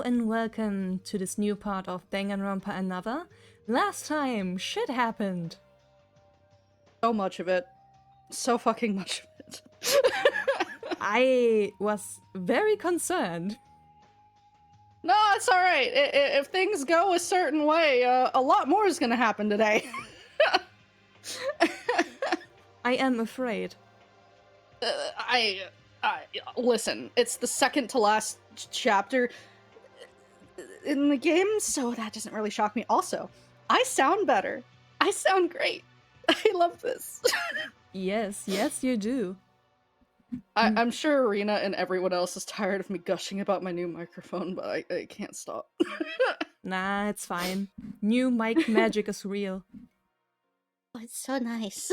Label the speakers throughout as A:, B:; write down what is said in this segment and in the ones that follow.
A: and welcome to this new part of Danganronpa Another. Last time, shit happened.
B: So much of it. So fucking much of it.
A: I was very concerned.
B: No, it's alright. If things go a certain way, a lot more is gonna happen today.
A: I am afraid.
B: Listen, it's the second to last chapter in the game, so that doesn't really shock me. Also, I sound better. I sound great. I love this.
A: Yes, you do.
B: I'm sure Rina and everyone else is tired of me gushing about my new microphone, but I can't stop.
A: Nah, it's fine. New mic magic is real.
C: Oh, it's so nice.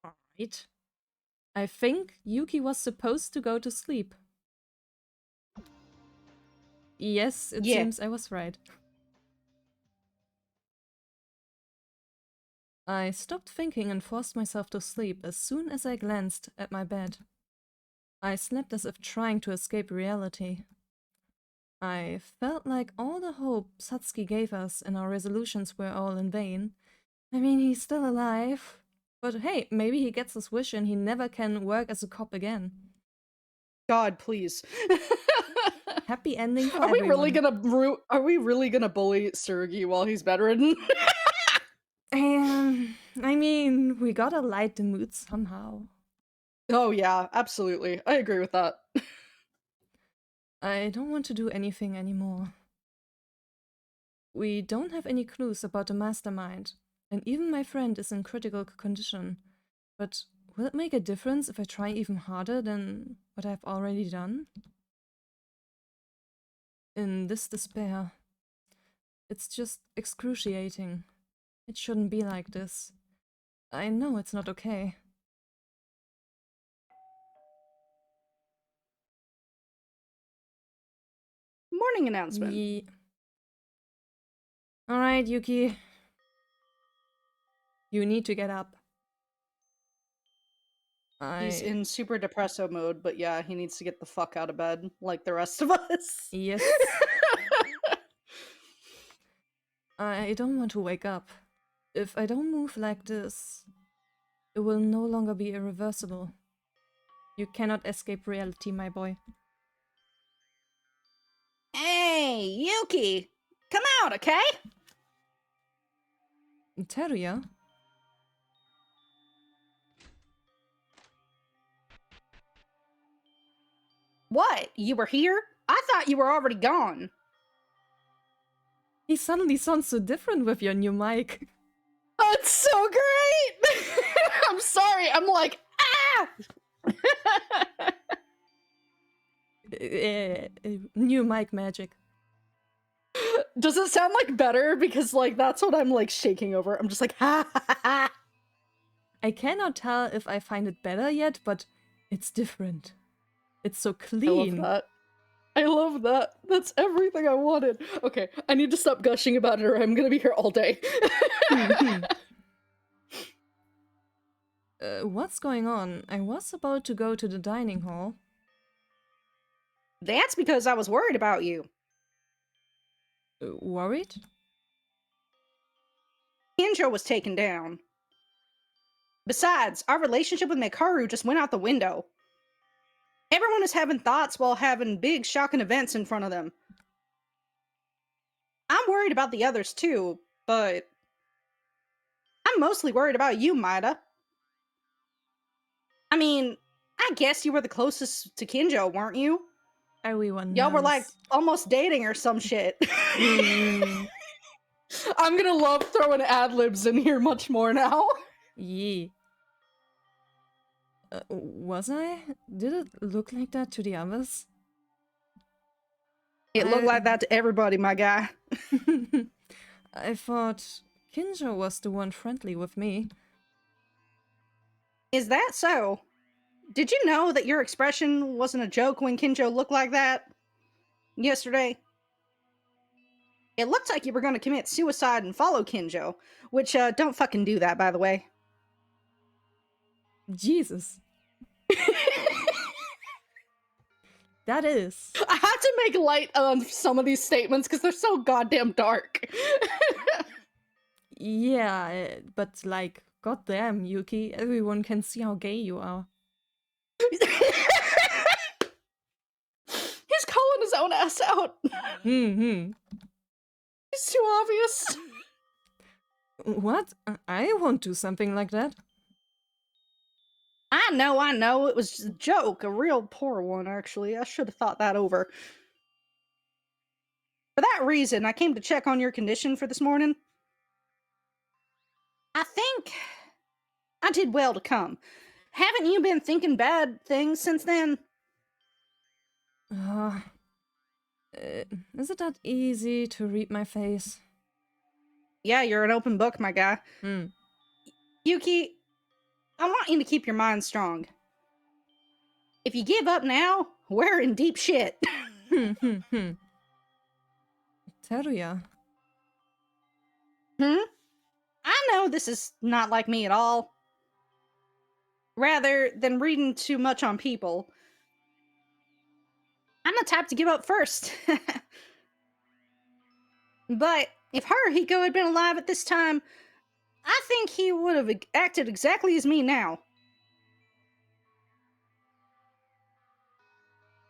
A: Alright. I think Yuki was supposed to go to sleep. Yes, it seems I was right. I stopped thinking and forced myself to sleep as soon as I glanced at my bed. I slept as if trying to escape reality. I felt like all the hope Satsuki gave us and our resolutions were all in vain. I mean, he's still alive. But hey, maybe he gets his wish and he never can work as a cop again.
B: God, please.
A: Happy ending for
B: Are we
A: everyone.
B: are we really gonna bully Tsurugi while he's bedridden?
A: I mean, we gotta light the mood somehow.
B: Oh yeah, absolutely. I agree with that.
A: I don't want to do anything anymore. We don't have any clues about the mastermind, and even my friend is in critical condition. But will it make a difference if I try even harder than what I've already done? In this despair, it's just excruciating. It shouldn't be like this. I know it's not okay.
B: Morning announcement.
A: Alright, Yuki. You need to get up.
B: He's in super depresso mode, but yeah, he needs to get the fuck out of bed, like the rest of us.
A: Yes. I don't want to wake up. If I don't move like this, it will no longer be irreversible. You cannot escape reality, my boy.
B: Hey, Yuki! Come out, okay?
A: Teruya?
B: What? You were here? I thought you were already gone.
A: He suddenly sounds so different with your new mic.
B: Oh, it's so great! I'm sorry, I'm like, ah!
A: New mic magic.
B: Does it sound like better? Because like that's what I'm like shaking over. I'm just like ha ha ha ha.
A: I cannot tell if I find it better yet, but it's different. It's so clean.
B: I love that. I love that. That's everything I wanted. Okay, I need to stop gushing about it or I'm gonna be here all day.
A: What's going on? I was about to go to the dining hall.
B: That's because I was worried about you.
A: Worried?
B: Kinjo was taken down. Besides, our relationship with Mekaru just went out the window. Everyone is having thoughts while having big, shocking events in front of them. I'm worried about the others too, but I'm mostly worried about you, Maida. I mean, I guess you were the closest to Kinjo, weren't you?
A: Everyone knows.
B: Y'all were like almost dating or some shit. I'm gonna love throwing ad-libs in here much more now.
A: Yeah. Was I? Did it look like that to the others?
B: It looked like that to everybody, my guy.
A: I thought Kinjo was the one friendly with me.
B: Is that so? Did you know that your expression wasn't a joke when Kinjo looked like that? Yesterday? It looked like you were going to commit suicide and follow Kinjo, which, don't fucking do that, by the way.
A: Jesus. That is.
B: I had to make light of some of these statements because they're so goddamn dark.
A: Yeah, but like, goddamn, Yuki, everyone can see how gay you are.
B: He's calling his own ass out.
A: Hmm.
B: It's too obvious.
A: What? I won't do something like that.
B: I know. It was just a joke. A real poor one, actually. I should have thought that over. For that reason, I came to check on your condition for this morning. I think I did well to come. Haven't you been thinking bad things since then?
A: Is it that easy to read my face?
B: Yeah, you're an open book, my guy. Yuki, I want you to keep your mind strong. If you give up now, we're in deep shit.
A: Teruya.
B: I know this is not like me at all. Rather than reading too much on people, I'm the type to give up first. But if Haruhiko had been alive at this time, I think he would have acted exactly as me now.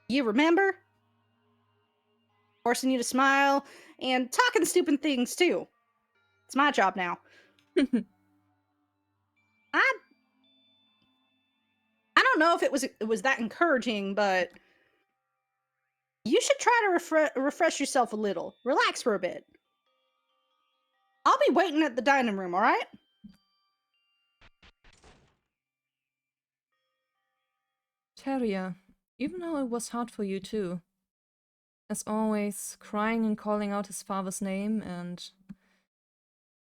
B: You remember? Forcing you to smile and talking stupid things too. It's my job now. I don't know if it was that encouraging, but you should try to refresh yourself a little. Relax for a bit. I'll be waiting at the dining room, all right?
A: Teruya, even though it was hard for you too. As always, crying and calling out his father's name, and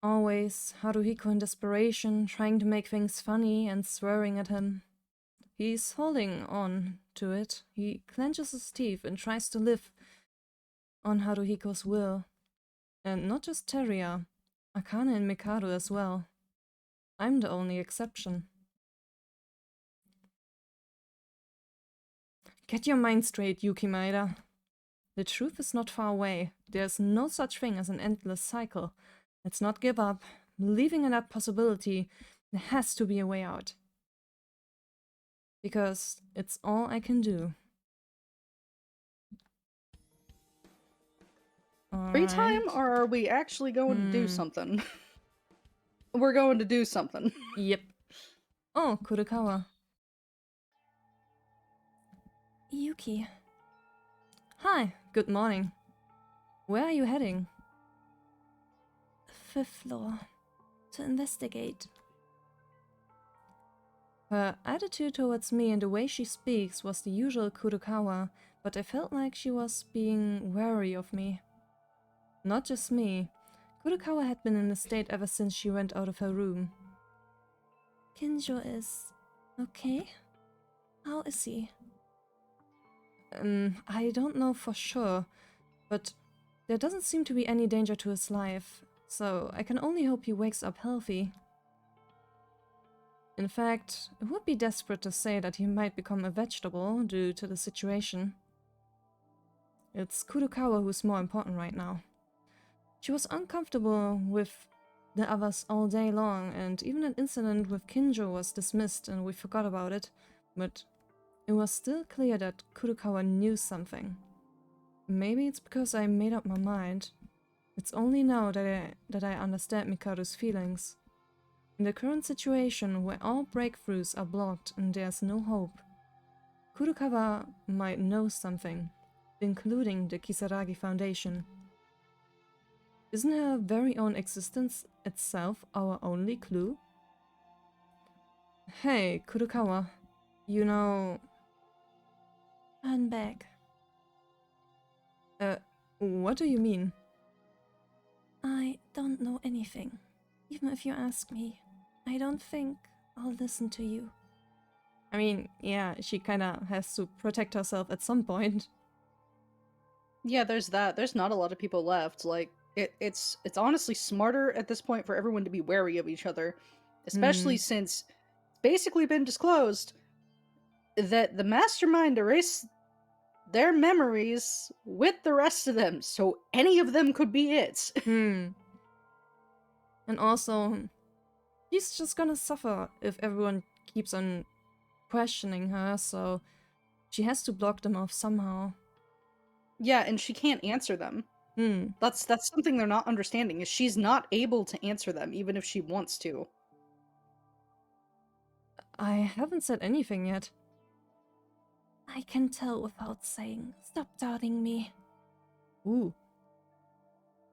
A: always Haruhiko in desperation, trying to make things funny and swearing at him. He's holding on to it. He clenches his teeth and tries to live on Haruhiko's will. And not just Teruya, Akane and Mikado as well. I'm the only exception. Get your mind straight, Yuki Maeda. The truth is not far away. There's no such thing as an endless cycle. Let's not give up. Believing in that possibility, there has to be a way out. Because it's all I can do.
B: Free time, or are we actually going to do something? We're going to do something.
A: Yep. Oh, Kurokawa. Yuki. Hi, good morning. Where are you heading?
C: Fifth floor. To investigate.
A: Her attitude towards me and the way she speaks was the usual Kurokawa, but I felt like she was being wary of me. Not just me. Kurokawa had been in a state ever since she went out of her room.
C: Kinjo is okay? How is he?
A: I don't know for sure, but there doesn't seem to be any danger to his life, so I can only hope he wakes up healthy. In fact, it would be desperate to say that he might become a vegetable due to the situation. It's Kurokawa who's more important right now. She was uncomfortable with the others all day long, and even an incident with Kinjo was dismissed and we forgot about it, but it was still clear that Kurokawa knew something. Maybe it's because I made up my mind. It's only now that I understand Mikado's feelings. In the current situation, where all breakthroughs are blocked and there's no hope, Kurokawa might know something, including the Kisaragi Foundation. Isn't her very own existence itself our only clue? Hey, Kurokawa, you know...
C: I'm back.
A: What do you mean?
C: I don't know anything. Even if you ask me, I don't think I'll listen to you.
A: I mean, yeah, she kinda has to protect herself at some point.
B: Yeah, there's that. There's not a lot of people left. Like, it's honestly smarter at this point for everyone to be wary of each other. Especially since it's basically been disclosed that the mastermind erased their memories with the rest of them, so any of them could be it.
A: And also, she's just gonna suffer if everyone keeps on questioning her, so she has to block them off somehow.
B: Yeah, and she can't answer them. That's something they're not understanding, is she's not able to answer them, even if she wants to.
A: I haven't said anything yet.
C: I can tell without saying. Stop doubting me.
A: Ooh.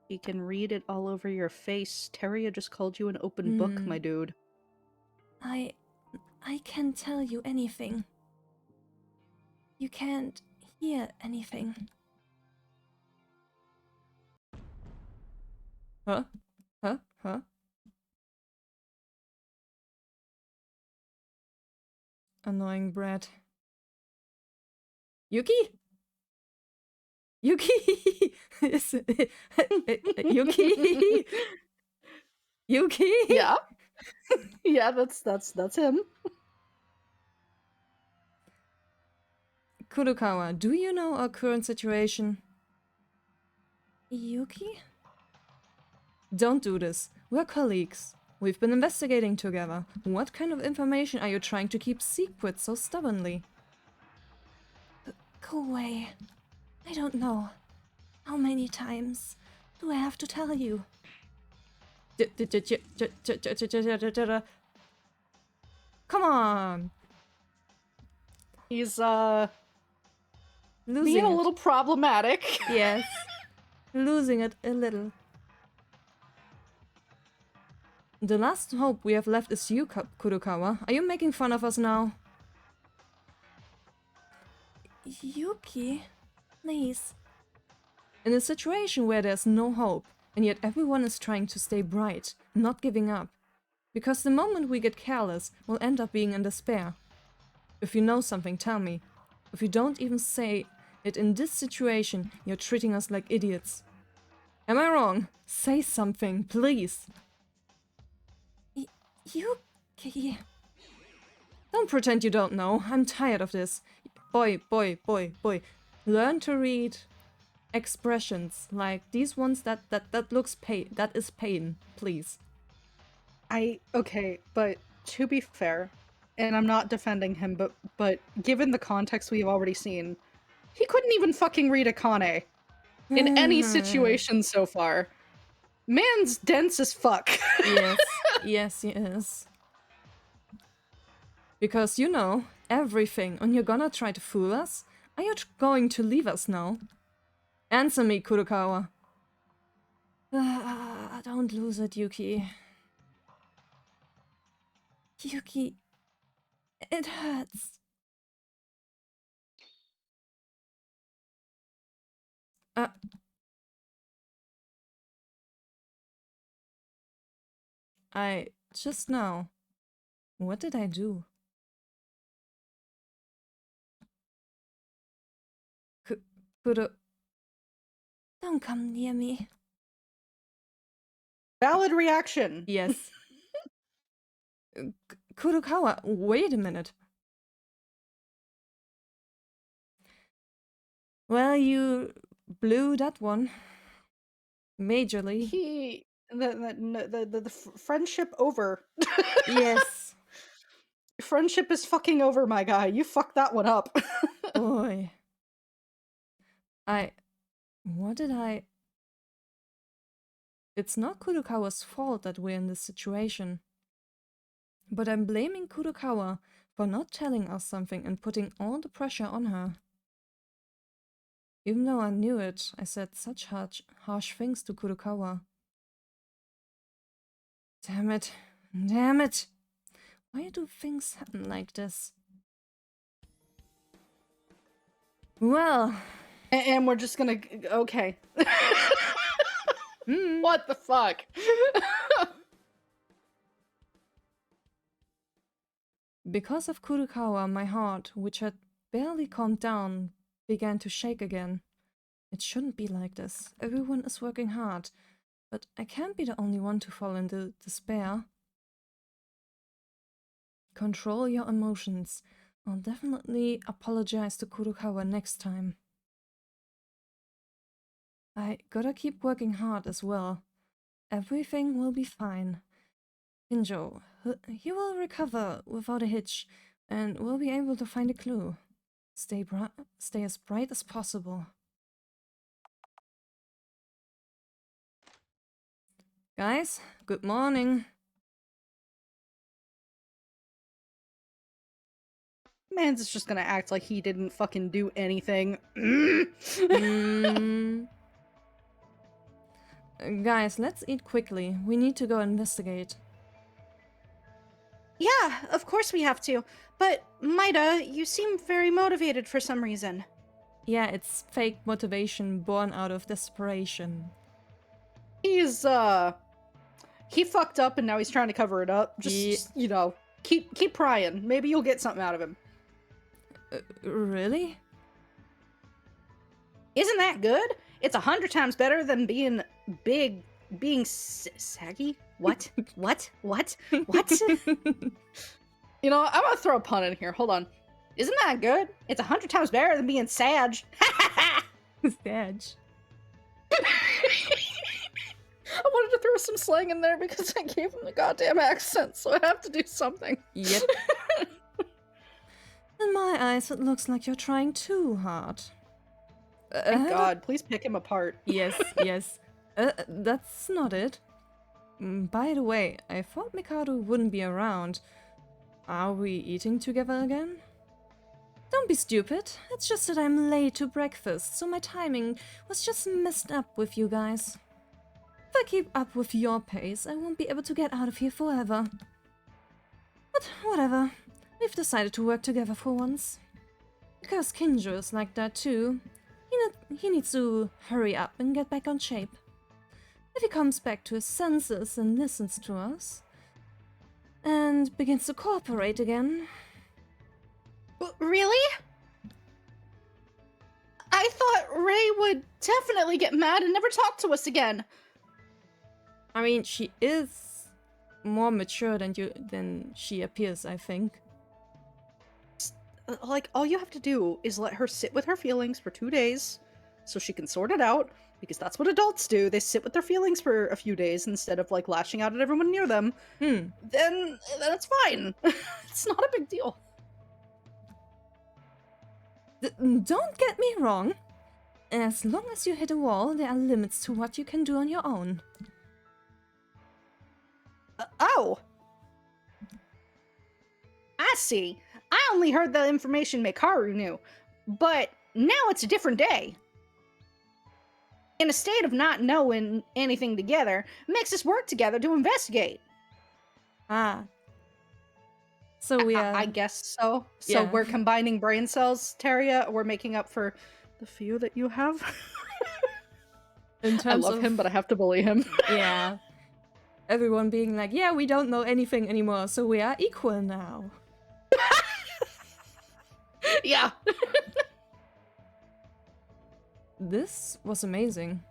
B: He can read it all over your face. Teria just called you an open book, my dude.
C: I can't tell you anything. You can't hear anything.
A: Huh? Huh? Huh? Annoying brat. Yuki? Yuki! Yuki! Yuki!
B: Yeah. Yeah, that's him.
A: Kurokawa, do you know our current situation?
C: Yuki?
A: Don't do this. We're colleagues. We've been investigating together. What kind of information are you trying to keep secret so stubbornly?
C: Go away. I don't know. How many times do I have to tell you?
A: Come on!
B: He's
A: Losing
B: being a
A: it.
B: little problematic.
A: Yes. Losing it a little. The last hope we have left is you, Kurokawa. Are you making fun of us now?
C: Yuki? Please.
A: In a situation where there's no hope, and yet everyone is trying to stay bright, not giving up. Because the moment we get careless, we'll end up being in despair. If you know something, tell me. If you don't even say it in this situation, you're treating us like idiots. Am I wrong? Say something, please.
C: Yuki?
A: Don't pretend you don't know. I'm tired of this. Boy. Learn to read expressions like these ones that looks pain. That is pain, please.
B: Okay, but to be fair, and I'm not defending him, but given the context we've already seen, he couldn't even fucking read Akane in any situation so far. Man's dense as fuck.
A: Yes, he is. Because you know everything, and you're gonna try to fool us? Are you going to leave us now? Answer me, Kurokawa. Don't lose it, Yuki.
C: Yuki, it hurts.
A: Just now. What did I do? Kuro...
C: Don't come near me.
B: Valid reaction.
A: Yes. Kurokawa, wait a minute. Well, you blew that one. Majorly.
B: The friendship over.
A: Yes.
B: Friendship is fucking over, my guy. You fucked that one up.
A: Boy. What did I... It's not Kurokawa's fault that we're in this situation. But I'm blaming Kurokawa for not telling us something and putting all the pressure on her. Even though I knew it, I said such harsh things to Kurokawa. Damn it. Damn it! Why do things happen like this? Well...
B: And we're just gonna... Okay. What the fuck?
A: Because of Kurokawa, my heart, which had barely calmed down, began to shake again. It shouldn't be like this. Everyone is working hard, but I can't be the only one to fall into despair. Control your emotions. I'll definitely apologize to Kurokawa next time. I gotta keep working hard as well. Everything will be fine. Kinjo, he will recover without a hitch, and we'll be able to find a clue. Stay as bright as possible. Guys, good morning.
B: Mans is just gonna act like he didn't fucking do anything.
A: Guys, let's eat quickly. We need to go investigate.
B: Yeah, of course we have to. But, Maida, you seem very motivated for some reason.
A: Yeah, it's fake motivation born out of desperation.
B: He's, he fucked up and now he's trying to cover it up. Just you know, keep prying. Maybe you'll get something out of him.
A: Really?
B: Isn't that good? It's 100 times better than being big, saggy? What? What? What? What? You know, I'm gonna throw a pun in here. Hold on. Isn't that good? It's 100 times better than being sag.
A: Sag.
B: I wanted to throw some slang in there because I gave him the goddamn accent, so I have to do something.
A: Yep. In my eyes, it looks like you're trying too hard.
B: Thank God, please pick him apart.
A: Yes, yes. That's not it. By the way, I thought Mikado wouldn't be around. Are we eating together again? Don't be stupid. It's just that I'm late to breakfast, so my timing was just messed up with you guys. If I keep up with your pace, I won't be able to get out of here forever. But whatever. We've decided to work together for once. Because Kinjo is like that too. He needs to hurry up and get back on shape. If he comes back to his senses and listens to us, and begins to cooperate again...
B: Really? I thought Ray would definitely get mad and never talk to us again.
A: I mean, she is more mature than she appears, I think.
B: Like, all you have to do is let her sit with her feelings for 2 days so she can sort it out, because that's what adults do. They sit with their feelings for a few days instead of, like, lashing out at everyone near them. Then it's fine. It's not a big deal.
A: Don't get me wrong. As long as you hit a wall, there are limits to what you can do on your own.
B: Oh! I see. I only heard the information Mekaru knew, but now it's a different day. In a state of not knowing anything together, makes us work together to investigate.
A: Ah. So we are...
B: I guess so. So
A: Yeah.
B: we're combining brain cells, Teria. We're making up for the few that you have.
A: In
B: I
A: terms
B: love
A: of...
B: him, but I have to bully him.
A: Yeah. Everyone being like, yeah, we don't know anything anymore, so we are equal now.
B: Yeah.
A: This was amazing.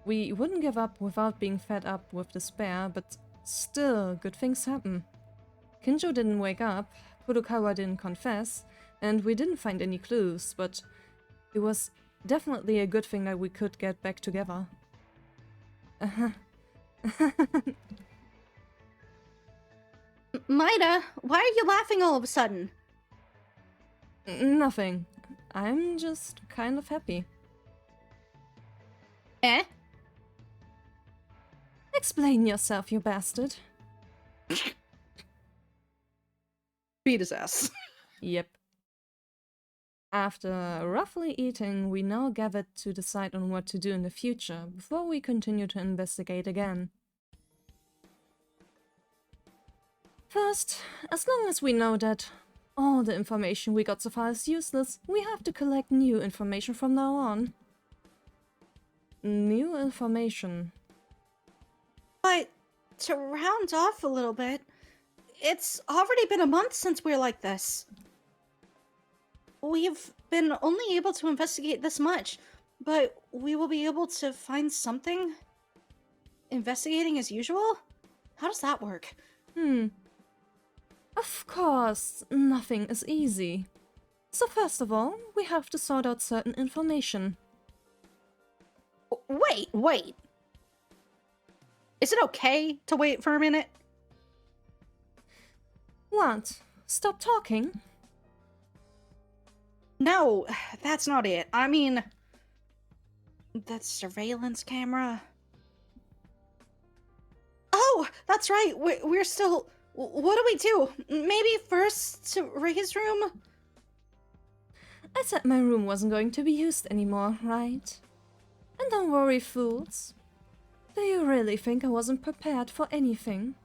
A: We wouldn't give up without being fed up with despair, but still, good things happen. Kinjo didn't wake up, Furukawa didn't confess, and we didn't find any clues, but it was definitely a good thing that we could get back together.
B: Maida, why are you laughing all of a sudden?
A: Nothing. I'm just kind of happy.
B: Eh?
A: Explain yourself, you bastard.
B: Beat his ass.
A: Yep. After roughly eating, we now gathered to decide on what to do in the future before we continue to investigate again. First, as long as we know that all the information we got so far is useless, we have to collect new information from now on. New information.
B: But to round off a little bit, it's already been a month since we're like this. We've been only able to investigate this much, but we will be able to find something? Investigating as usual? How does that work?
A: Of course, nothing is easy. So first of all, we have to sort out certain information.
B: Wait. Is it okay to wait for a minute?
A: What? Stop talking?
B: No, that's not it. I mean, that surveillance camera. Oh, that's right. We're still. What do we do? Maybe first to Ray's room?
A: I said my room wasn't going to be used anymore, right? And don't worry, fools. Do you really think I wasn't prepared for anything?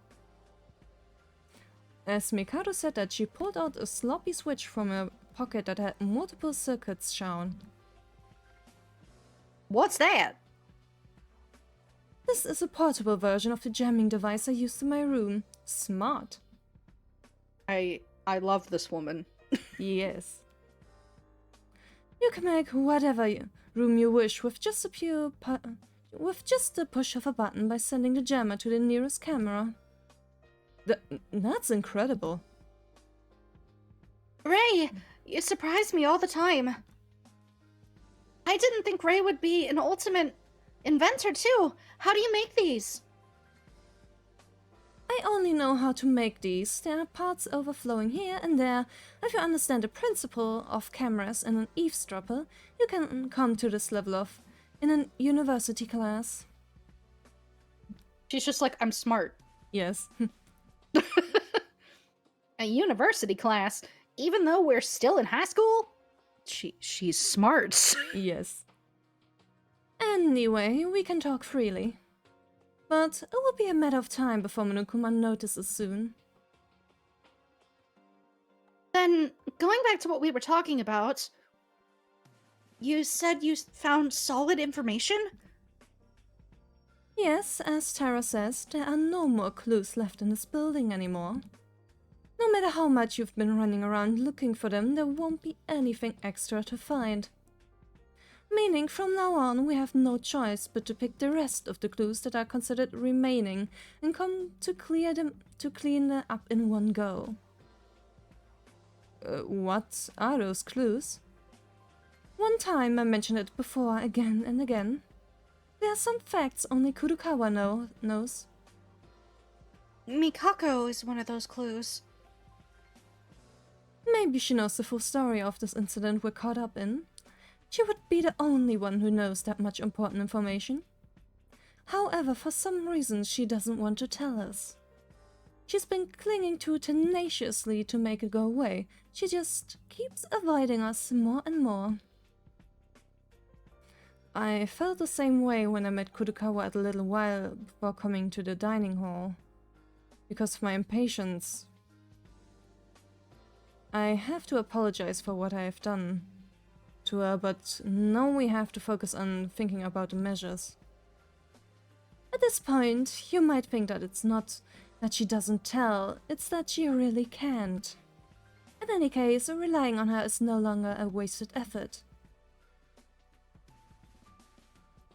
A: As Mikado said that, she pulled out a sloppy switch from a pocket that had multiple circuits shown.
B: What's that?
A: This is a portable version of the jamming device I used in my room. Smart.
B: I love this woman.
A: Yes. You can make whatever room you wish with just the push of a button by sending the jammer to the nearest camera. That's incredible.
B: Ray, you surprise me all the time. I didn't think Ray would be an ultimate inventor too. How do you make these?
A: I only know how to make these. There are parts overflowing here and there. If you understand the principle of cameras and an eavesdropper, you can come to this level of in a university class.
B: She's just like, I'm smart.
A: Yes.
B: A university class? Even though we're still in high school? She's smart.
A: Yes. Anyway, we can talk freely. But it will be a matter of time before Monokuma notices soon.
B: Then, going back to what we were talking about, you said you found solid information?
A: Yes, as Tara says, there are no more clues left in this building anymore. No matter how much you've been running around looking for them, there won't be anything extra to find. Meaning, from now on, we have no choice but to pick the rest of the clues that are considered remaining and come to clean them up in one go. What are those clues? One time I mentioned it before, again and again. There are some facts only Kurukawa knows.
B: Mikako is one of those clues.
A: Maybe she knows the full story of this incident we're caught up in. She would be the only one who knows that much important information. However, for some reason she doesn't want to tell us. She's been clinging to tenaciously to make it go away. She just keeps avoiding us more and more. I felt the same way when I met Kurukawa a little while before coming to the dining hall. Because of my impatience. I have to apologize for what I have done to her, but now we have to focus on thinking about the measures. At this point, you might think that it's not that she doesn't tell, it's that she really can't. In any case, relying on her is no longer a wasted effort.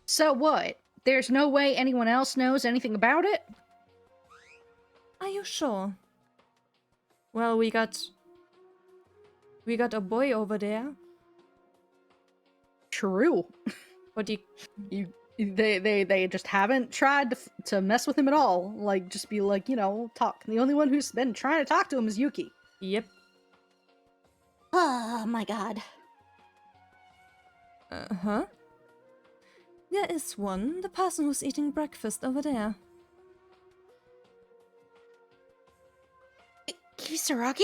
B: So what? There's no way anyone else knows anything about it?
A: Are you sure? Well, we got a boy over there.
B: True.
A: But
B: They just haven't tried to mess with him at all. Like, just be like, talk. The only one who's been trying to talk to him is Yuki.
A: Yep.
B: Oh my god.
A: Huh? There is one, the person who's eating breakfast over there.
B: Kisaragi?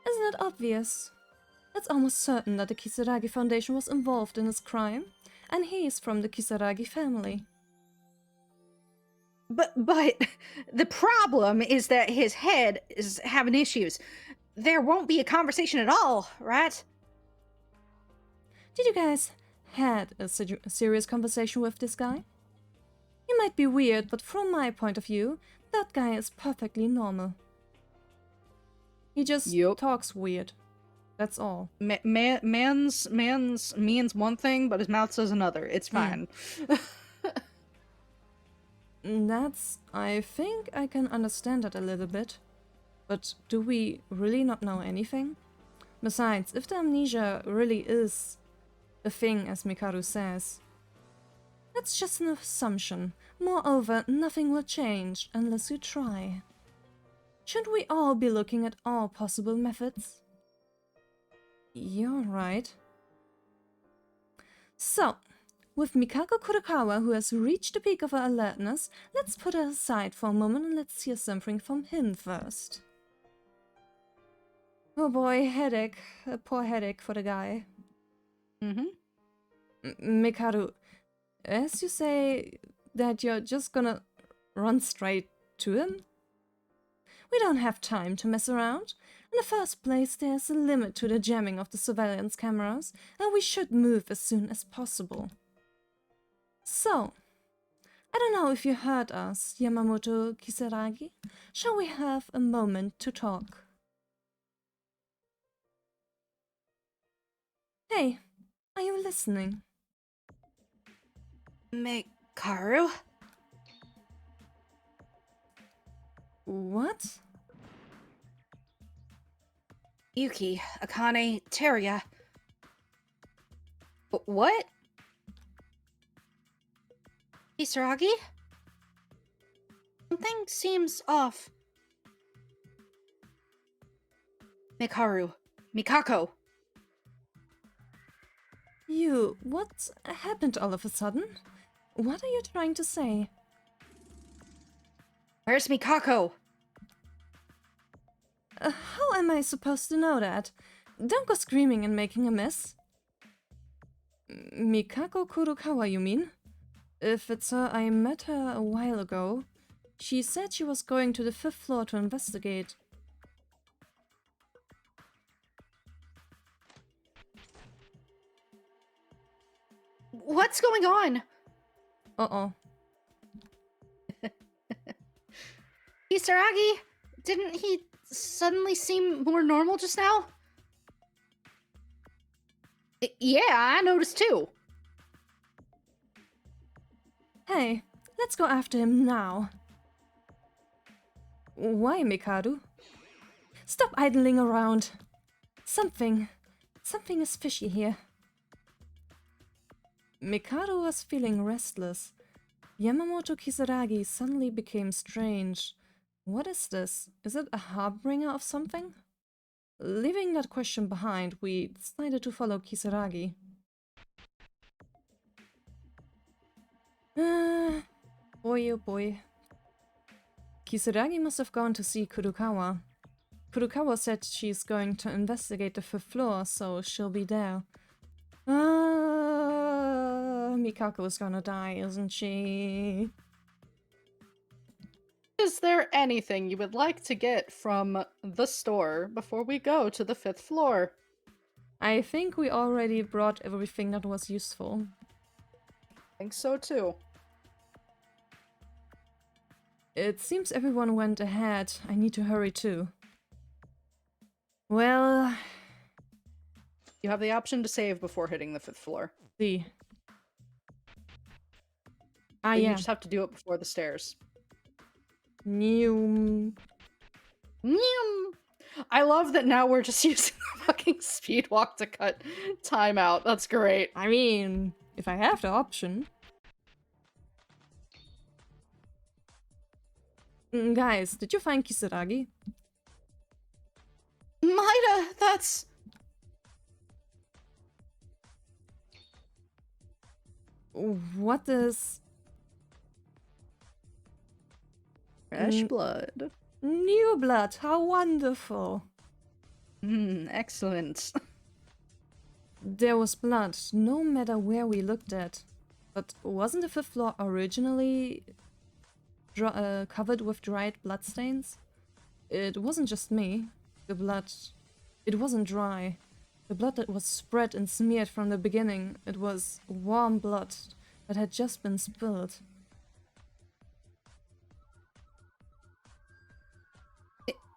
A: Isn't it obvious? It's almost certain that the Kisaragi Foundation was involved in his crime, and he is from the Kisaragi family.
B: But the problem is that his head is having issues. There won't be a conversation at all, right?
A: Did you guys had a serious conversation with this guy? He might be weird, but from my point of view, that guy is perfectly normal. He just talks weird. That's all.
B: Man's means one thing, but his mouth says another. It's fine.
A: I think I can understand that a little bit. But do we really not know anything? Besides, if the amnesia really is A thing, as Mikaru says. That's just an assumption. Moreover, nothing will change unless you try. Shouldn't we all be looking at all possible methods? You're right. So, with Mikako Kurokawa, who has reached the peak of her alertness, let's put her aside for a moment and let's hear something from him first. Oh boy, headache. A poor headache for the guy. Mikaru, as you say that you're just gonna run straight to him? We don't have time to mess around. In the first place, there's a limit to the jamming of the surveillance cameras, and we should move as soon as possible. So, I don't know if you heard us, Yamamoto Kisaragi. Shall we have a moment to talk? Hey, are you listening?
B: Mikaru?
A: What?
B: Yuki, Akane, Teria. What? Kisaragi? Something seems off. Mikaru. Mikako.
A: What happened all of a sudden? What are you trying to say?
B: Where's Mikako?
A: How am I supposed to know that? Don't go screaming and making a mess. Mikako Kurokawa, you mean? If it's her, I met her a while ago. She said she was going to the 5th floor to investigate.
B: What's going on?
A: Uh-oh.
B: Kisaragi? Didn't he suddenly seem more normal just now? Yeah, I noticed too.
A: Hey, let's go after him now. Why, Mikado? Stop idling around. Something is fishy here. Mikado was feeling restless. Yamamoto Kisaragi suddenly became strange. What is this? Is it a harbinger of something? Leaving that question behind, we decided to follow Kisaragi. Boy oh boy. Kisaragi must have gone to see Kurokawa. Kurokawa said she's going to investigate the 5th floor, so she'll be there. Mikako is gonna die, isn't she?
B: Is there anything you would like to get from the store before we go to the 5th floor?
A: I think we already brought everything that was useful.
B: I think so too.
A: It seems everyone went ahead. I need to hurry too. Well...
B: You have the option to save before hitting the 5th floor.
A: See.
B: But
A: Yeah.
B: You just have to do it before the stairs.
A: New.
B: I love that now we're just using the fucking speed walk to cut time out. That's great.
A: I mean, if I have the option. Guys, did you find Kisaragi?
B: Maida, that's...
A: What is...
B: Fresh blood.
A: New blood, how wonderful.
B: Excellent.
A: There was blood, no matter where we looked at. But wasn't the 5th floor originally covered with dried bloodstains? It wasn't just me. The blood... It wasn't dry. The blood that was spread and smeared from the beginning, it was warm blood that had just been spilled.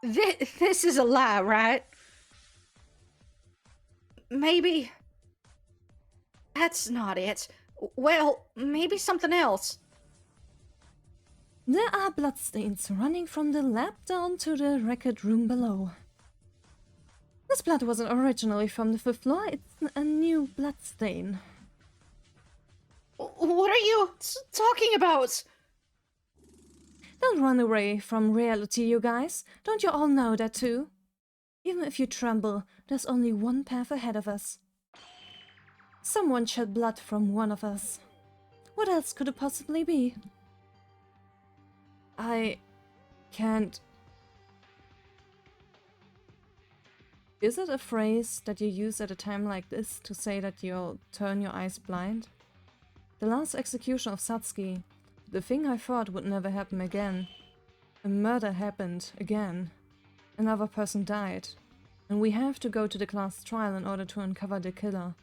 B: This is a lie, right? Maybe... That's not it. Well, maybe something else.
A: There are bloodstains running from the lab down to the record room below. This blood wasn't originally from the 5th floor, it's a new blood blood stain.
B: What are you talking about?
A: Don't run away from reality, you guys. Don't you all know that too? Even if you tremble, there's only one path ahead of us. Someone shed blood from one of us. What else could it possibly be? I can't... Is it a phrase that you use at a time like this to say that you'll turn your eyes blind? The last execution of Satsuki, the thing I thought would never happen again. A murder happened again. Another person died. And we have to go to the class trial in order to uncover the killer.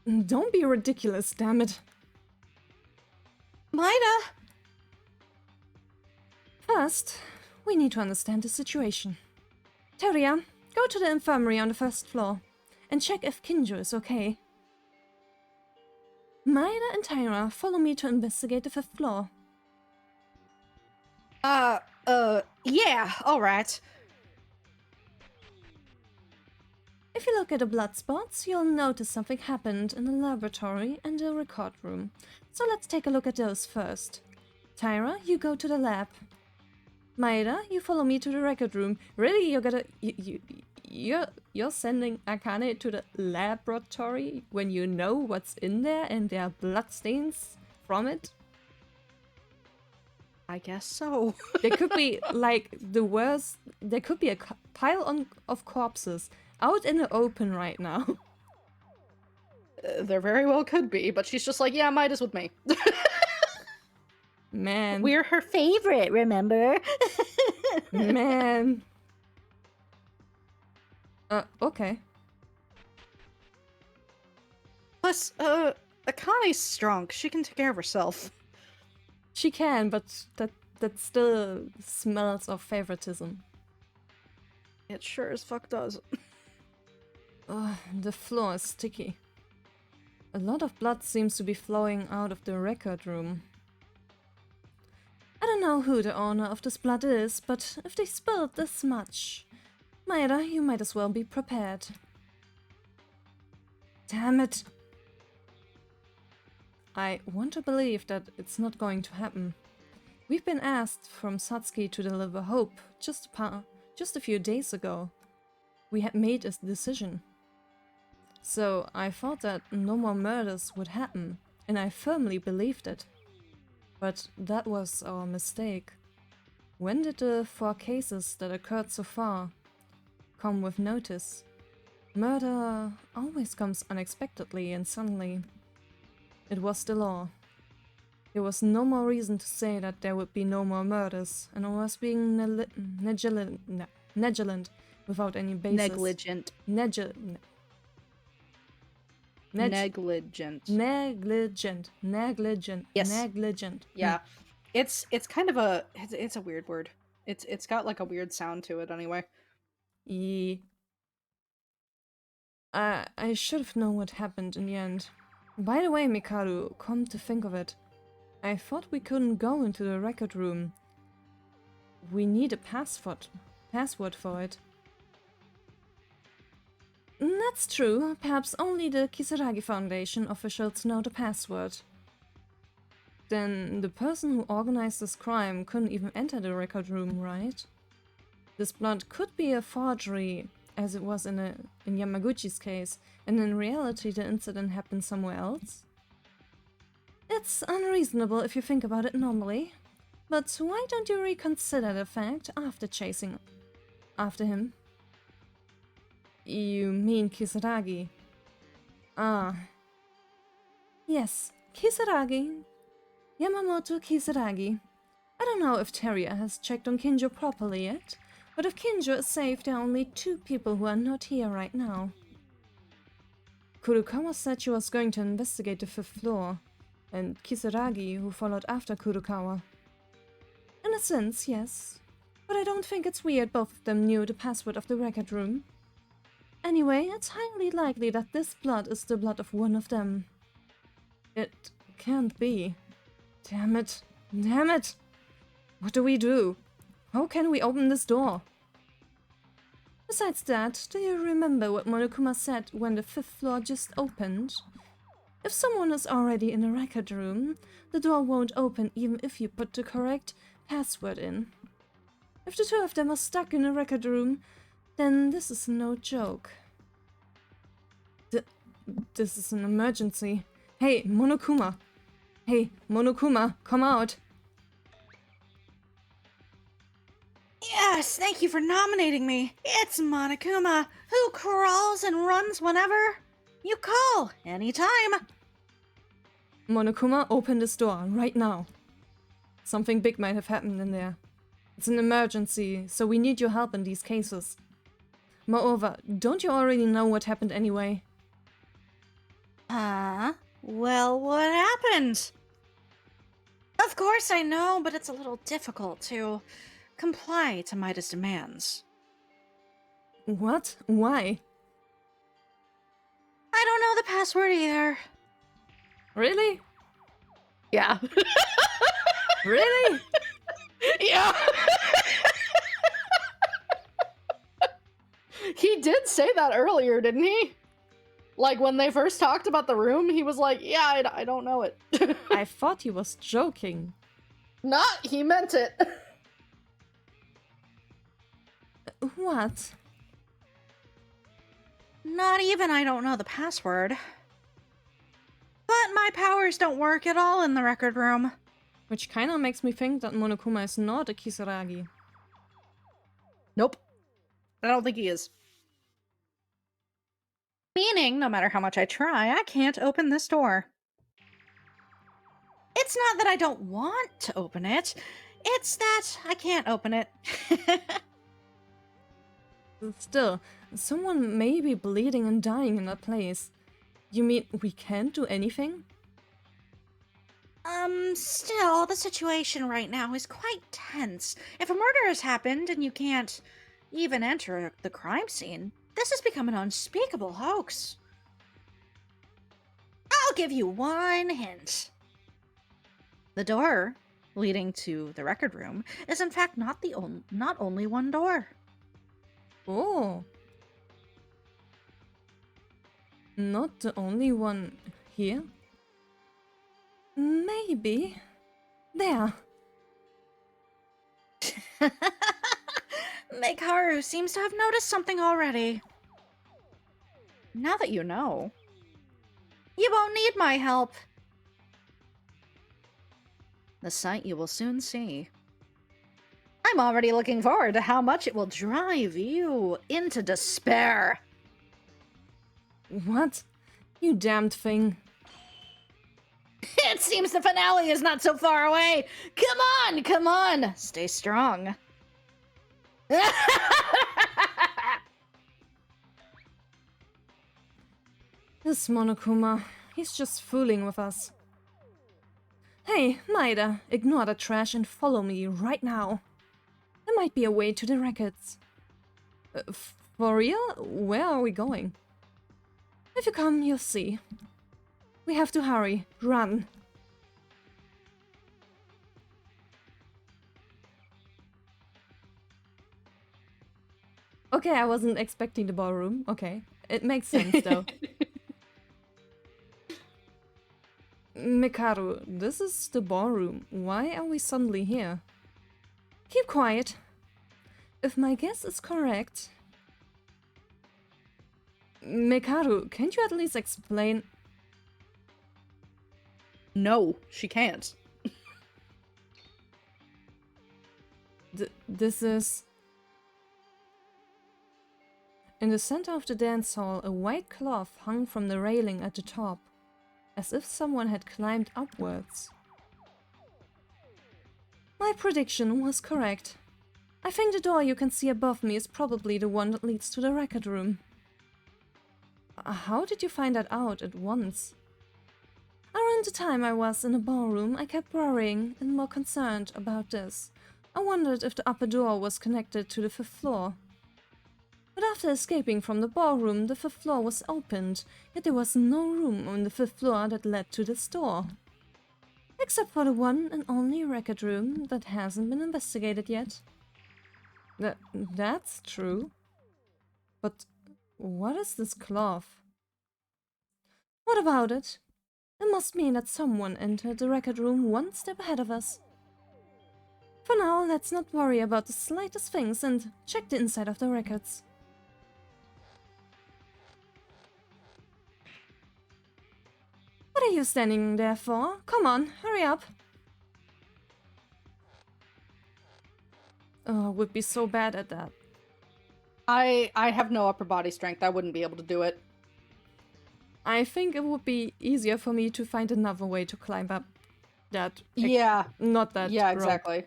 A: Don't be ridiculous, damn it.
B: Maida!
A: First, we need to understand the situation. Teria, go to the infirmary on the first floor and check if Kinjo is okay. Maida and Tyra, follow me to investigate the 5th floor.
B: Yeah, alright.
A: If you look at the blood spots, you'll notice something happened in the laboratory and the record room. So let's take a look at those first. Tyra, you go to the lab. Maida, you follow me to the record room. Really, you're sending Akane to the laboratory when you know what's in there and there are bloodstains from it?
B: I guess so.
A: There could be, like, the worst... There could be a pile of corpses out in the open right now.
B: There very well could be, but she's just like, yeah, Maida's with me.
A: Man.
D: We're her favorite, remember?
A: Man. Okay.
B: Plus, Akane's strong. She can take care of herself.
A: She can, but that still smells of favoritism.
B: It sure as fuck does.
A: The floor is sticky. A lot of blood seems to be flowing out of the record room. I don't know who the owner of this blood is, but if they spilled this much, Maida, you might as well be prepared. Damn it! I want to believe that it's not going to happen. We've been asked from Satsuki to deliver hope just a few days ago. We had made a decision. So I thought that no more murders would happen, and I firmly believed it. But that was our mistake. When did the 4 cases that occurred so far come with notice? Murder always comes unexpectedly and suddenly. It was the law. There was no more reason to say that there would be no more murders, and I was being negligent without any basis.
B: Negligent.
A: Negligent.
B: Yes.
A: Negligent.
B: Yeah. It's kind of a it's a weird word. It's got like a weird sound to it anyway.
A: I should have known what happened in the end. By the way, Mikaru, come to think of it, I thought we couldn't go into the record room. We need a password for it. That's true. Perhaps only the Kisaragi Foundation officials know the password. Then the person who organized this crime couldn't even enter the record room, right? This blood could be a forgery, as it was in Yamaguchi's case, and in reality the incident happened somewhere else. It's unreasonable if you think about it normally, but why don't you reconsider the fact after chasing after him? You mean Kisaragi? Ah. Yes, Kisaragi. Yamamoto Kisaragi. I don't know if Teria has checked on Kinjo properly yet, but if Kinjo is safe, there are only 2 people who are not here right now. Kurokawa said she was going to investigate the 5th floor, and Kisaragi, who followed after Kurokawa. In a sense, yes, but I don't think it's weird both of them knew the password of the record room. Anyway, it's highly likely that this blood is the blood of one of them. It can't be. Damn it. Damn it! What do we do? How can we open this door? Besides that, do you remember what Monokuma said when the 5th floor just opened? If someone is already in a record room, the door won't open even if you put the correct password in. If the two of them are stuck in a record room, then this is no joke. This is an emergency. Hey, Monokuma! Hey, Monokuma, come out!
B: Yes, thank you for nominating me. It's Monokuma, who crawls and runs whenever you call, anytime.
A: Monokuma, open this door, right now. Something big might have happened in there. It's an emergency, so we need your help in these cases. Moreover, don't you already know what happened anyway?
B: Well, what happened? Of course I know, but it's a little difficult to comply to Maida's demands.
A: What? Why?
B: I don't know the password either.
A: Really?
B: Yeah.
A: Really?
B: Yeah. He did say that earlier, didn't he? Like, when they first talked about the room, he was like, yeah, I don't know it.
A: I thought he was joking.
B: Not, he meant it.
A: What?
B: Not even I don't know the password. But my powers don't work at all in the record room.
A: Which kinda makes me think that Monokuma is not a Kisaragi.
B: Nope. I don't think he is. Meaning, no matter how much I try, I can't open this door. It's not that I don't want to open it. It's that I can't open it.
A: Still, someone may be bleeding and dying in that place. You mean we can't do anything?
B: Still, the situation right now is quite tense. If a murder has happened and you can't even enter the crime scene, this has become an unspeakable hoax. I'll give you one hint. The door leading to the record room is in fact not only one door.
A: Oh. Not the only one here? Maybe. There.
B: Mekaru seems to have noticed something already. Now that you know, you won't need my help. The sight you will soon see. I'm already looking forward to how much it will drive you into despair.
A: What? You damned thing.
B: It seems the finale is not so far away. Come on. Stay strong.
A: This Monokuma, he's just fooling with us. Hey, Maida, ignore the trash and follow me right now. There might be a way to the records. For real? Where are we going? If you come, you'll see. We have to hurry. Run. Okay, I wasn't expecting the ballroom. Okay. It makes sense, though. Mekaru, this is the ballroom. Why are we suddenly here? Keep quiet. If my guess is correct... Mekaru, can't you at least explain...
B: No, she can't.
A: This is... In the center of the dance hall, a white cloth hung from the railing at the top, as if someone had climbed upwards. My prediction was correct. I think the door you can see above me is probably the one that leads to the record room. How did you find that out at once? Around the time I was in the ballroom, I kept worrying and more concerned about this. I wondered if the upper door was connected to the 5th floor. But after escaping from the ballroom, the 5th floor was opened, yet there was no room on the 5th floor that led to this door. Except for the one and only record room that hasn't been investigated yet. That's true. But what is this cloth?
C: What about it? It must mean that someone entered the record room one step ahead of us. For now, let's not worry about the slightest things and check the inside of the records. What are you standing there for? Come on, hurry up.
A: Oh, I would be so bad at that.
B: I have no upper body strength. I wouldn't be able to do it.
A: I think it would be easier for me to find another way to climb up that.
B: Yeah.
A: Not that.
B: Yeah,
A: rope.
B: exactly.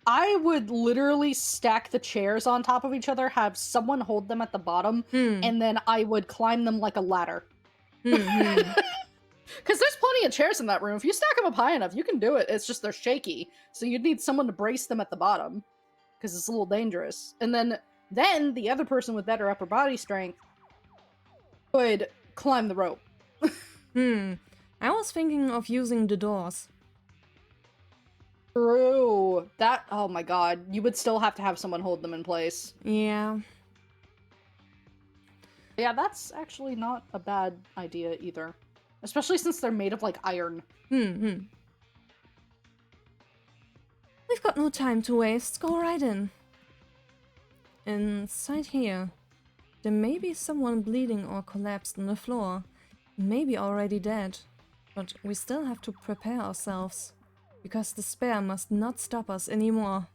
B: I would literally stack the chairs on top of each other, have someone hold them at the bottom, and then I would climb them like a ladder. Because there's plenty of chairs in that room. If you stack them up high enough, you can do it. It's just they're shaky. So you'd need someone to brace them at the bottom. Because it's a little dangerous. And then the other person with better upper body strength would climb the rope.
A: I was thinking of using the doors.
B: True. That, oh my god. You would still have to have someone hold them in place.
A: Yeah.
B: Yeah, that's actually not a bad idea either. Especially since they're made of, like, iron.
C: We've got no time to waste. Go right in.
A: Inside here, there may be someone bleeding or collapsed on the floor. Maybe already dead. But we still have to prepare ourselves. Because despair must not stop us anymore.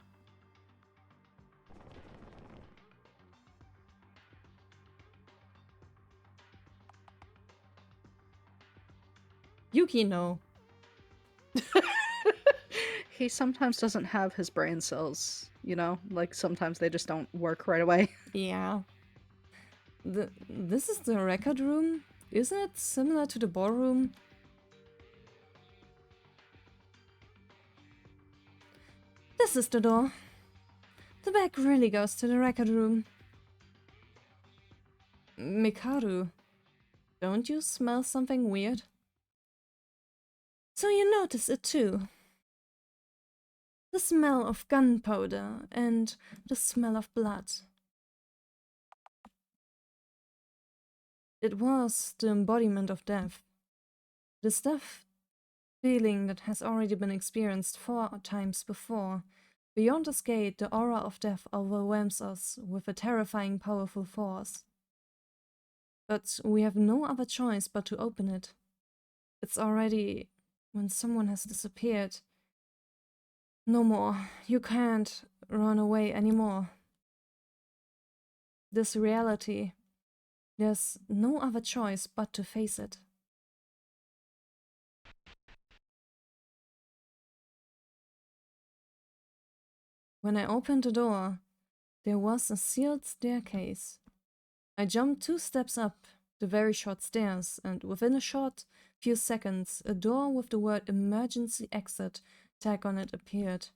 A: Yuki, no.
B: He sometimes doesn't have his brain cells, you know? Like, sometimes they just don't work right away.
A: Yeah. This is the record room? Isn't it similar to the ballroom?
C: This is the door. The back really goes to the record room.
A: Mikaru, don't you smell something weird?
C: So you notice it too. The smell of gunpowder and the smell of blood.
A: It was the embodiment of death. The stuff feeling that has already been experienced 4 times before. Beyond this gate, the aura of death overwhelms us with a terrifying, powerful force. But we have no other choice but to open it. It's already when someone has disappeared. No more. You can't run away anymore. This reality, there's no other choice but to face it. When I opened the door, there was a sealed staircase. I jumped 2 steps up the very short stairs, and within a short few seconds, a door with the word emergency exit tag on it appeared.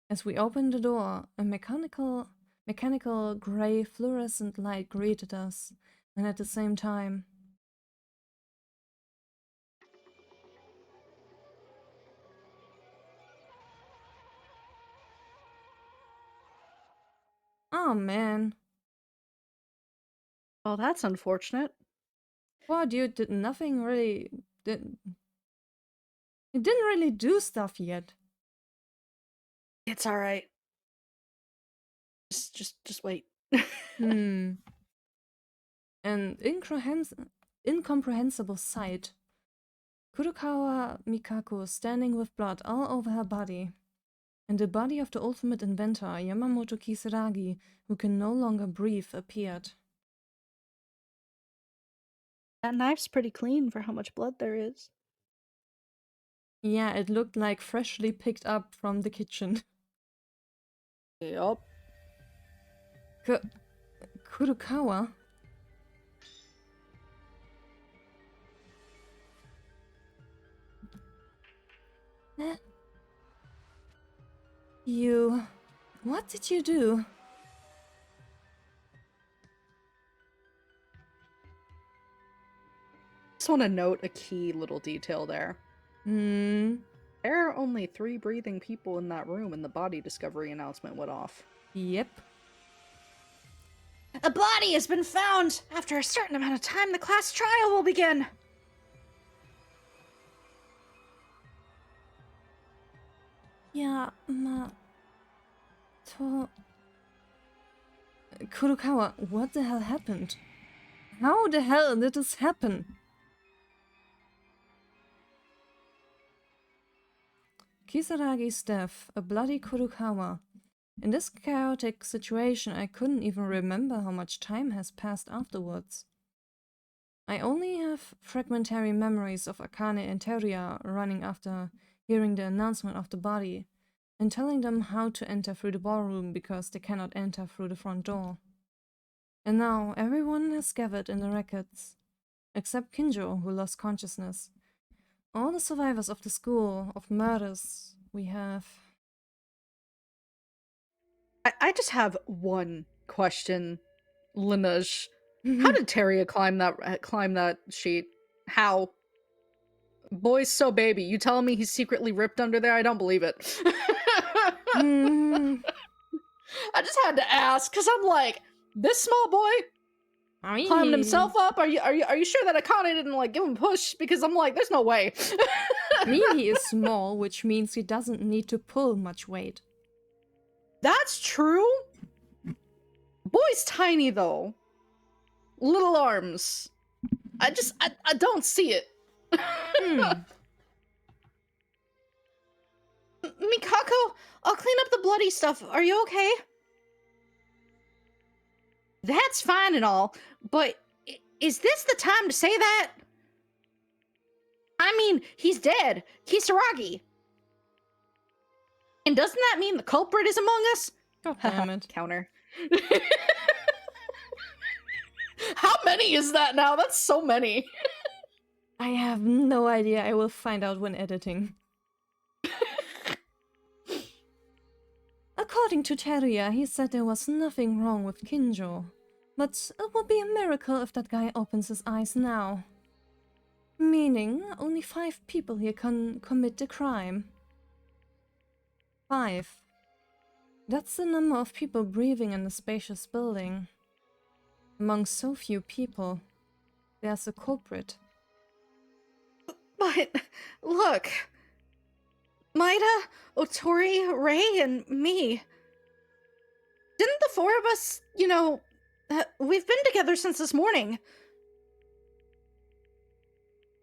A: As we opened the door, a mechanical grey fluorescent light greeted us, and at the same time, oh man,
B: Oh, that's unfortunate.
A: poor dude did nothing really. He didn't really do stuff yet.
B: It's alright. Just wait.
A: An incomprehensible sight. Kurokawa Mikako standing with blood all over her body, and the body of the ultimate inventor, Yamamoto Kisaragi, who can no longer breathe, appeared.
B: That knife's pretty clean for how much blood there is.
A: Yeah, it looked like freshly picked up from the kitchen.
B: Yup.
A: Kurokawa?
C: You... What did you do?
B: Just want to note a key little detail there. There are only 3 breathing people in that room, and the body discovery announcement went off.
A: Yep.
B: A body has been found! After a certain amount of time, the class trial will begin!
C: Yeah, Kurokawa, what the hell happened? How the hell did this happen? Kisaragi's death, a bloody Kurokawa. In this chaotic situation, I couldn't even remember how much time has passed afterwards. I only have fragmentary memories of Akane and Teruya running after hearing the announcement of the body, and telling them how to enter through the ballroom because they cannot enter through the front door. And now everyone has gathered in the records, except Kinjo, who lost consciousness. All the survivors of the school of murders we have.
B: I just have one question, Lineage. How did Teria climb that sheet? How? Boy's so baby. You telling me he's secretly ripped under there? I don't believe it.
C: Hmm.
B: I just had to ask because I'm like, this small boy
C: I mean,
B: climbing himself up. Are you sure that Akane didn't like give him a push? Because I'm like, there's no way.
C: he is small, which means he doesn't need to pull much weight.
B: That's true. Boy's tiny though. Little arms. I don't see it. Mikako, I'll clean up the bloody stuff. Are you okay? That's fine and all, but is this the time to say that? I mean, he's dead. Kisaragi. And doesn't that mean the culprit is among us?
C: God damn it.
B: Counter. How many is that now? That's so many.
C: I have no idea. I will find out when editing. According to Teruya, he said there was nothing wrong with Kinjo. But it would be a miracle if that guy opens his eyes now. Meaning, only 5 people here can commit the crime. 5. That's the number of people breathing in a spacious building. Among so few people, there's a culprit.
B: But, look. Maida, Otori, Ray, and me. Didn't the 4 of us, we've been together since this morning.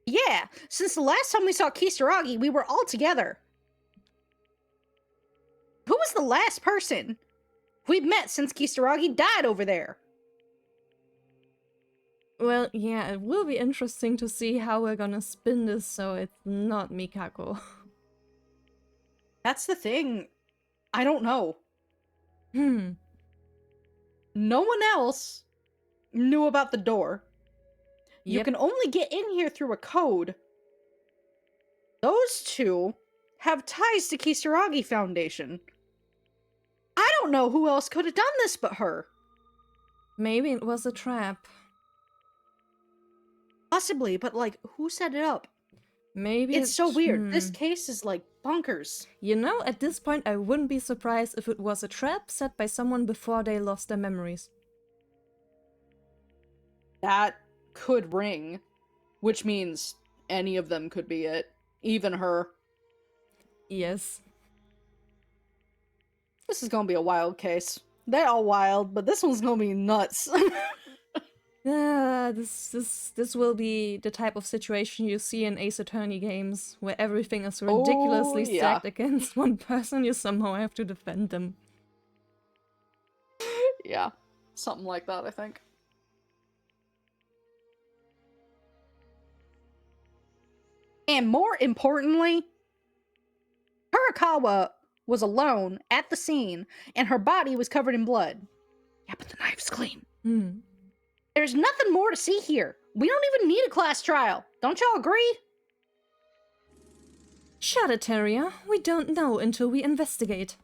B: Yeah, since the last time we saw Kisaragi, we were all together. Who was the last person we've met since Kisaragi died over there?
C: Well, yeah, it will be interesting to see how we're gonna spin this so it's not Mikako.
B: That's the thing. I don't know.
C: Hmm.
B: No one else knew about the door. You can only get in here through a code. Those 2 have ties to Kisaragi Foundation. I don't know who else could have done this but her.
C: Maybe it was a trap.
B: Possibly, but who set it up?
C: Maybe
B: It's so weird. This case is bonkers.
C: At this point I wouldn't be surprised if it was a trap set by someone before they lost their memories.
B: That could ring, which means any of them could be it. Even her.
C: Yes.
B: This is gonna be a wild case. They're all wild, but this one's gonna be nuts.
C: This will be the type of situation you see in Ace Attorney games, where everything is ridiculously stacked against one person. You somehow have to defend them.
B: Yeah, something like that, I think. And more importantly, Kurakawa was alone at the scene, and her body was covered in blood. Yeah, but the knife's clean. There's nothing more to see here. We don't even need a class trial. Don't y'all agree?
C: Shut it, Teruya. We don't know until we investigate.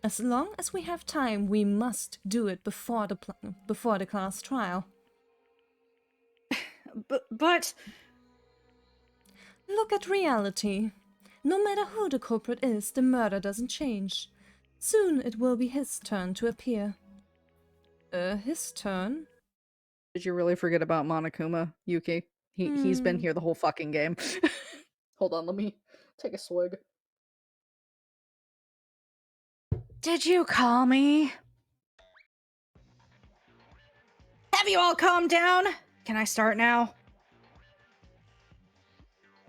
C: As long as we have time, we must do it before the class trial.
B: But...
C: Look at reality. No matter who the culprit is, the murder doesn't change. Soon it will be his turn to appear.
A: His turn.
B: Did you really forget about Monokuma, Yuki? He's been here the whole fucking game. Hold on, let me take a swig. Did you call me? Have you all calmed down? Can I start now?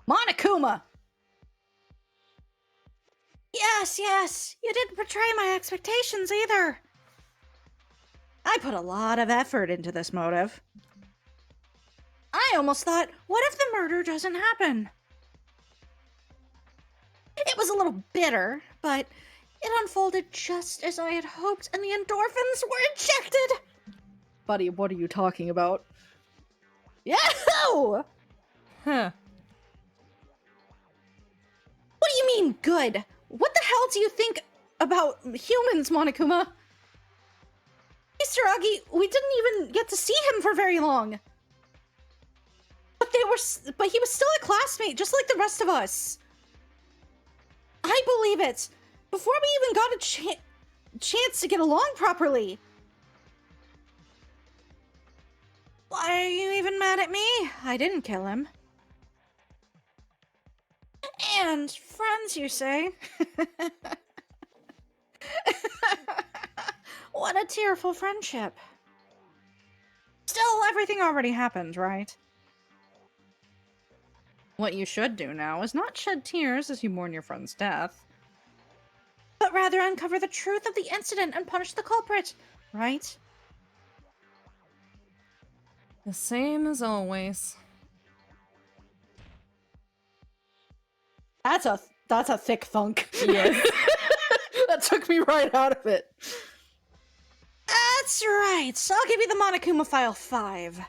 B: Monokuma! Yes, you didn't betray my expectations either. I put a lot of effort into this motive. I almost thought, what if the murder doesn't happen? It was a little bitter, but it unfolded just as I had hoped, and the endorphins were injected! Buddy, what are you talking about? Yahoo!
A: Huh.
B: What do you mean, good? What the hell do you think about humans, Monokuma? Kisaragi, we didn't even get to see him for very long. But he was still a classmate, just like the rest of us. I believe it. Before we even got a chance to get along properly. Why are you even mad at me? I didn't kill him. And friends, you say? What a tearful friendship. Still, everything already happened, right? What you should do now is not shed tears as you mourn your friend's death, but rather uncover the truth of the incident and punish the culprit, right?
A: The same as always.
B: That's a thick thunk.
A: Yes.
B: That took me right out of it. That's right. So I'll give you the Monokuma File 5.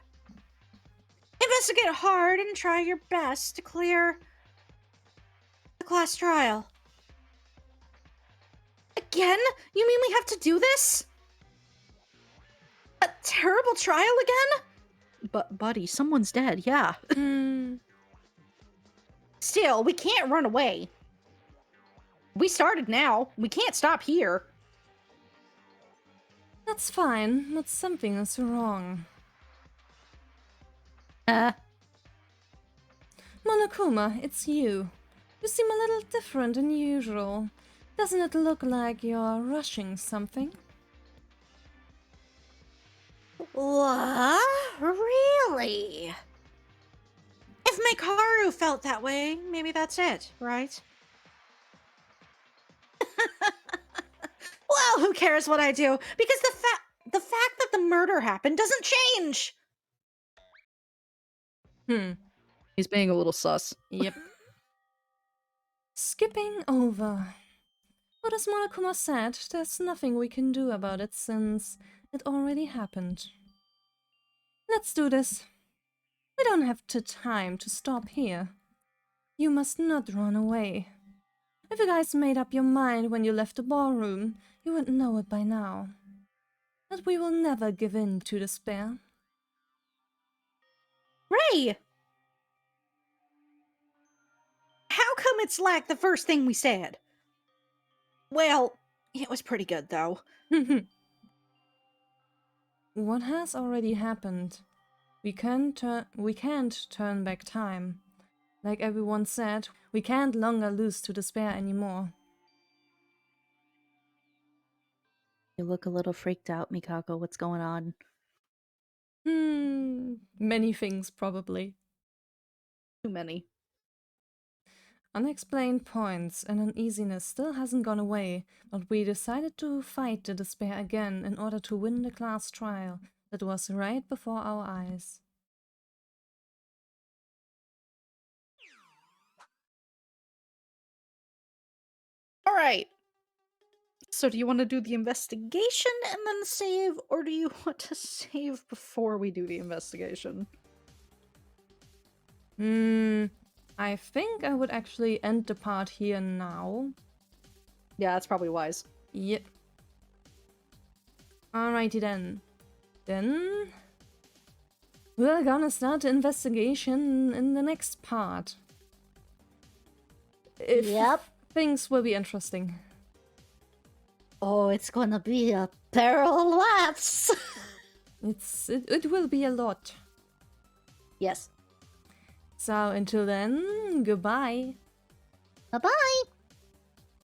B: Investigate hard and try your best to clear the class trial. Again? You mean we have to do this? A terrible trial again? But, buddy, someone's dead, yeah. Still, we can't run away. We started now. We can't stop here.
A: That's fine, but something is wrong. Monokuma, it's you. You seem a little different than usual. Doesn't it look like you're rushing something?
B: What? Really? If Mikaru felt that way, maybe that's it, right? Well, who cares what I do? Because the fact that the murder happened doesn't change! He's being a little sus.
A: Yep. Skipping over. But as Monokuma said, there's nothing we can do about it since it already happened. Let's do this. We don't have the time to stop here. You must not run away. If you guys made up your mind when you left the ballroom, you would know it by now. That we will never give in to despair.
B: Ray! How come it's like the first thing we said? Well, it was pretty good, though.
A: What has already happened? We can't turn back time. Like everyone said, we can't longer lose to despair anymore.
D: You look a little freaked out, Mikako. What's going on?
A: Many things probably.
B: Too many.
A: Unexplained points and uneasiness still hasn't gone away, but we decided to fight the despair again in order to win the class trial that was right before our eyes.
B: Alright. So do you want to do the investigation and then save, or do you want to save before we do the investigation?
A: I think I would actually end the part here now.
B: Yeah, that's probably wise.
A: Yep. Alrighty then. Then we're gonna start the investigation in the next part.
D: Yep.
A: Things will be interesting.
B: Oh, it's gonna be a barrel of laughs.
A: It will be a lot.
B: Yes.
A: So until then, goodbye.
B: Bye-bye.